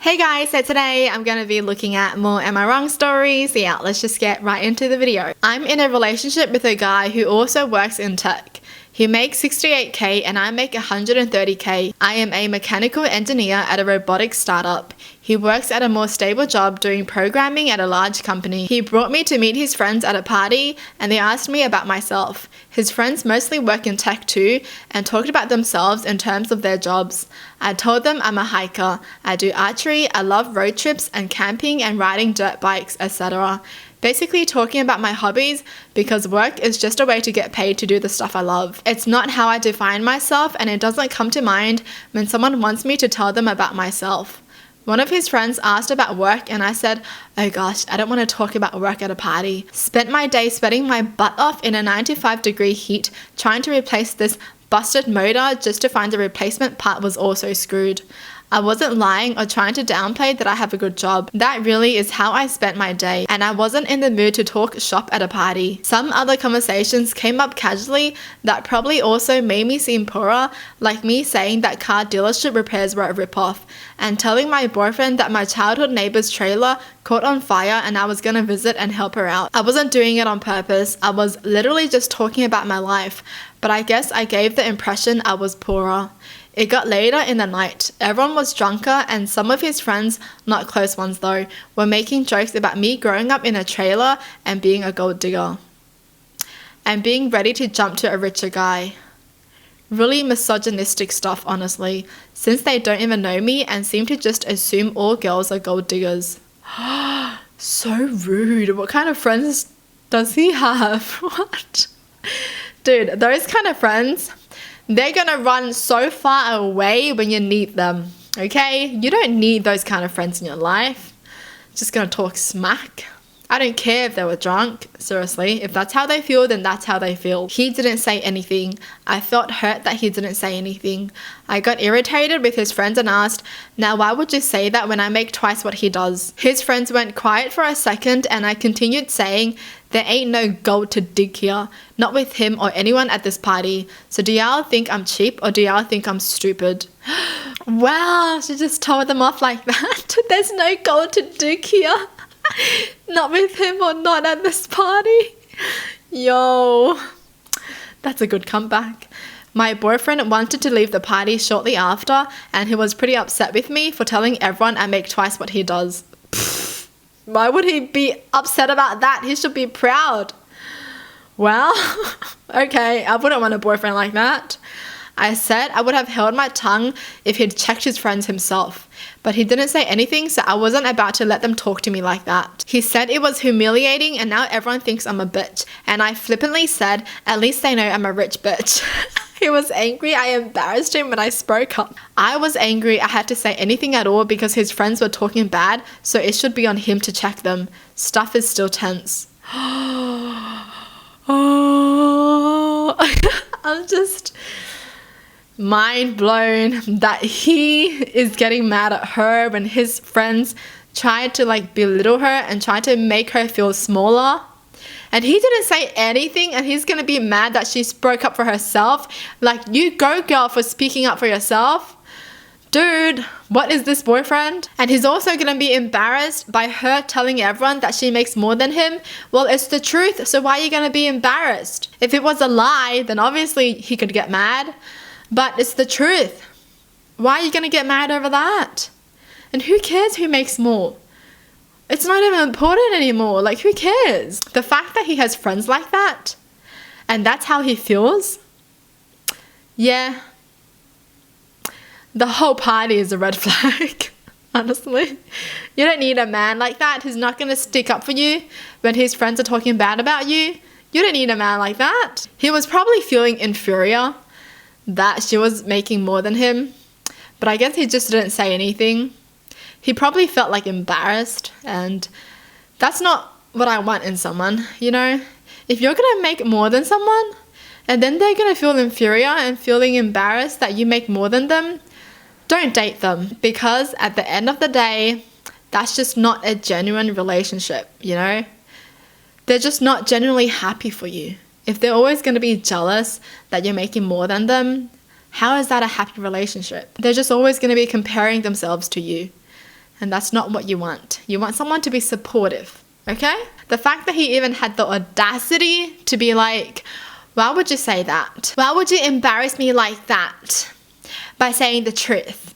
Hey guys, so today I'm going to be looking at more Am I Wrong stories. Yeah, let's just get right into the video. I'm in a relationship with a guy who also works in tech. He makes 68k and I make 130k. I am a mechanical engineer at a robotics startup. He works at a more stable job doing programming at a large company. He brought me to meet his friends at a party and they asked me about myself. His friends mostly work in tech too and talked about themselves in terms of their jobs. I told them I'm a hiker, I do archery, I love road trips and camping and riding dirt bikes, etc. Basically talking about my hobbies because work is just a way to get paid to do the stuff I love. It's not how I define myself and it doesn't come to mind when someone wants me to tell them about myself. One of his friends asked about work and I said, oh gosh, I don't want to talk about work at a party. Spent my day sweating my butt off in a 95-degree heat trying to replace this busted motor just to find the replacement part was also screwed. I wasn't lying or trying to downplay that I have a good job. That really is how I spent my day, and I wasn't in the mood to talk shop at a party. Some other conversations came up casually that probably also made me seem poorer, like me saying that car dealership repairs were a ripoff, and telling my boyfriend that my childhood neighbor's trailer caught on fire and I was gonna visit and help her out. I wasn't doing it on purpose, I was literally just talking about my life, but I guess I gave the impression I was poorer. It got later in the night. Everyone was drunker and some of his friends, not close ones though, were making jokes about me growing up in a trailer and being a gold digger. And being ready to jump to a richer guy. Really misogynistic stuff, honestly, since they don't even know me and seem to just assume all girls are gold diggers. So rude. What kind of friends does he have? What? Dude, those kind of friends, they're gonna run so far away when you need them, okay? You don't need those kind of friends in your life. Just gonna talk smack. I don't care if they were drunk, seriously. If that's how they feel, then that's how they feel. He didn't say anything. I felt hurt that he didn't say anything. I got irritated with his friends and asked, now why would you say that when I make twice what he does? His friends went quiet for a second and I continued saying, there ain't no gold to dig here, not with him or anyone at this party. So do y'all think I'm cheap or do y'all think I'm stupid? Wow, she just told them off like that. There's no gold to dig here. Not with him or not at this party. Yo, that's a good comeback. My boyfriend wanted to leave the party shortly after and he was pretty upset with me for telling everyone I make twice what he does. Why would he be upset about that? He should be proud. Well, okay, I wouldn't want a boyfriend like that. I said I would have held my tongue if he'd checked his friends himself, but he didn't say anything, so I wasn't about to let them talk to me like that. He said it was humiliating and now everyone thinks I'm a bitch, and I flippantly said, at least they know I'm a rich bitch. He was angry I embarrassed him when I spoke up. I was angry I had to say anything at all because his friends were talking bad, so it should be on him to check them. Stuff is still tense. Oh, I'm just mind blown that he is getting mad at her when his friends tried to belittle her and tried to make her feel smaller. And he didn't say anything and he's gonna be mad that she spoke up for herself. Like, you go girl for speaking up for yourself. Dude, what is this boyfriend? And he's also gonna be embarrassed by her telling everyone that she makes more than him. Well, it's the truth, so why are you gonna be embarrassed? If it was a lie, then obviously he could get mad. But it's the truth. Why are you gonna get mad over that? And who cares who makes more? It's not even important anymore. Like, who cares? The fact that he has friends like that and that's how he feels, yeah, the whole party is a red flag, honestly. You don't need a man like that who's not going to stick up for you when his friends are talking bad about you. You don't need a man like that. He was probably feeling inferior that she was making more than him, but I guess he just didn't say anything. He probably felt embarrassed, and that's not what I want in someone, you know? If you're gonna make more than someone, and then they're gonna feel inferior and feeling embarrassed that you make more than them, don't date them, because at the end of the day, that's just not a genuine relationship, you know? They're just not genuinely happy for you. If they're always gonna be jealous that you're making more than them, how is that a happy relationship? They're just always gonna be comparing themselves to you. And that's not what you want. You want someone to be supportive, okay? The fact that he even had the audacity to be like, why would you say that? Why would you embarrass me like that by saying the truth?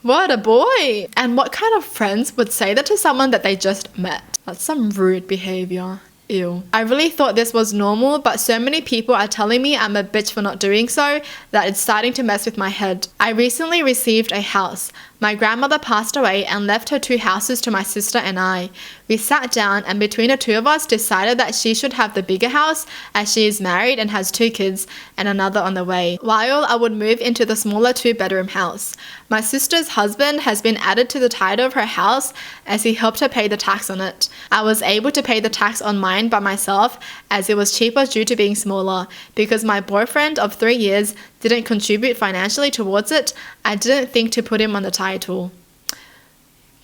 What a boy. And what kind of friends would say that to someone that they just met? That's some rude behavior. Ew. I really thought this was normal, but so many people are telling me I'm a bitch for not doing so that it's starting to mess with my head. I recently received a house. My grandmother passed away and left her 2 houses to my sister and I. We sat down and between the 2 of us decided that she should have the bigger house as she is married and has 2 kids and another on the way, while I would move into the smaller 2-bedroom house. My sister's husband has been added to the title of her house as he helped her pay the tax on it. I was able to pay the tax on mine by myself as it was cheaper due to being smaller. Because my boyfriend of 3 years didn't contribute financially towards it, I didn't think to put him on the title.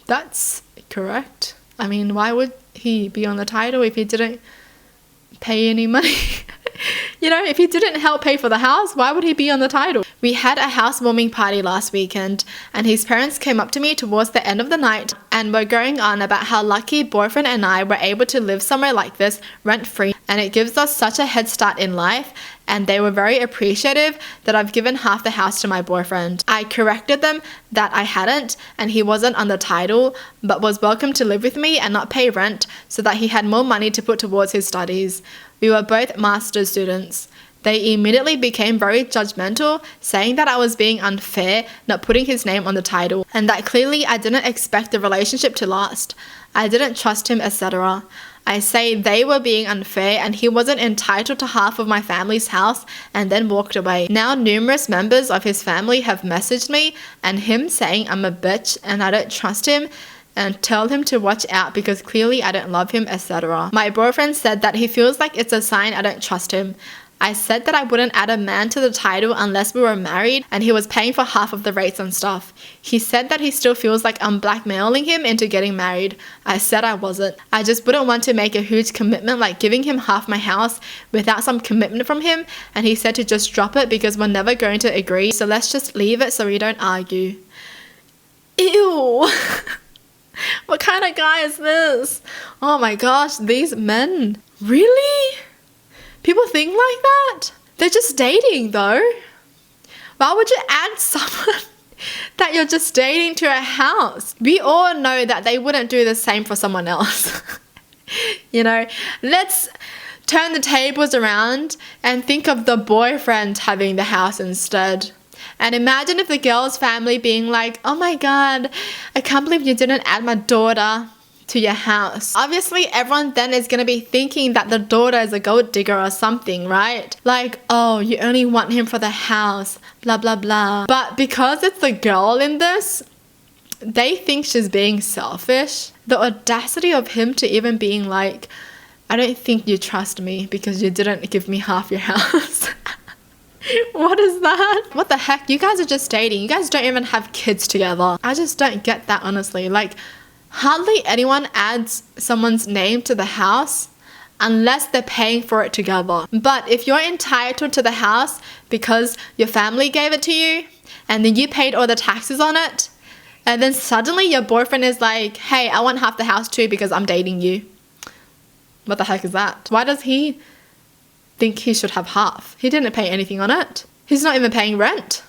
That's correct. I mean, why would he be on the title if he didn't pay any money? You know, if he didn't help pay for the house, why would he be on the title? We had a housewarming party last weekend, and his parents came up to me towards the end of the night and were going on about how lucky boyfriend and I were able to live somewhere like this rent-free, and it gives us such a head start in life, and they were very appreciative that I've given half the house to my boyfriend. I corrected them that I hadn't, and he wasn't on the title, but was welcome to live with me and not pay rent so that he had more money to put towards his studies. We were both master's students. They immediately became very judgmental, saying that I was being unfair not putting his name on the title, and that clearly I didn't expect the relationship to last. I didn't trust him, etc. I say they were being unfair and he wasn't entitled to half of my family's house, and then walked away. Now numerous members of his family have messaged me and him saying I'm a bitch and I don't trust him and tell him to watch out because clearly I don't love him, etc. My boyfriend said that he feels like it's a sign I don't trust him. I said that I wouldn't add a man to the title unless we were married, and he was paying for half of the rates and stuff. He said that he still feels like I'm blackmailing him into getting married. I said I wasn't. I just wouldn't want to make a huge commitment like giving him half my house without some commitment from him, and he said to just drop it because we're never going to agree, so let's just leave it so we don't argue. Ew. What kind of guy is this? Oh my gosh, these men. Really? People think like that? They're just dating though. Why would you add someone that you're just dating to a house? We all know that they wouldn't do the same for someone else. You know, let's turn the tables around and think of the boyfriend having the house instead. And imagine if the girl's family being like, oh my god, I can't believe you didn't add my daughter to your house. Obviously, everyone then is going to be thinking that the daughter is a gold digger or something, right? Like, oh, you only want him for the house, blah, blah, blah. But because it's the girl in this, they think she's being selfish. The audacity of him to even being like, I don't think you trust me because you didn't give me half your house. What is that? What the heck? You guys are just dating. You guys don't even have kids together. I just don't get that, honestly. Like, hardly anyone adds someone's name to the house unless they're paying for it together. But if you're entitled to the house because your family gave it to you and then you paid all the taxes on it, and then suddenly your boyfriend is like, hey, I want half the house too because I'm dating you. What the heck is that? Why does he think he should have half? He didn't pay anything on it. He's not even paying rent.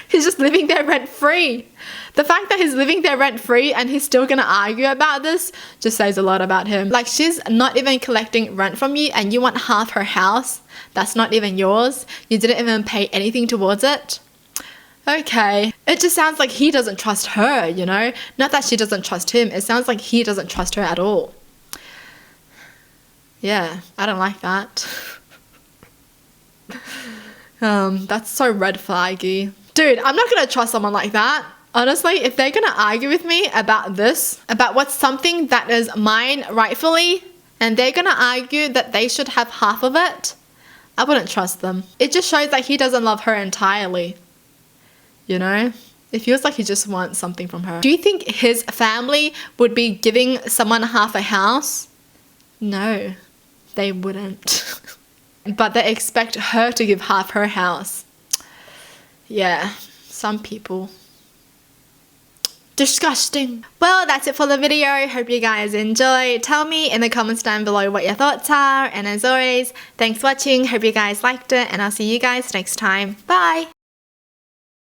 He's just living there rent free. The fact that he's living there rent free and he's still gonna argue about this just says a lot about him. Like, she's not even collecting rent from you and you want half her house that's not even yours. You didn't even pay anything towards it. Okay. It just sounds like he doesn't trust her, you know? Not that she doesn't trust him. It sounds like he doesn't trust her at all. Yeah, I don't like that. That's so red flaggy. Dude, I'm not gonna trust someone like that. Honestly, if they're gonna argue with me about this, about what's something that is mine rightfully, and they're gonna argue that they should have half of it, I wouldn't trust them. It just shows that he doesn't love her entirely. You know? It feels like he just wants something from her. Do you think his family would be giving someone half a house? No, they wouldn't. But they expect her to give half her house. Yeah, some people. Disgusting. Well, that's it for the video. Hope you guys enjoyed. Tell me in the comments down below what your thoughts are. And as always, thanks for watching. Hope you guys liked it. And I'll see you guys next time. Bye.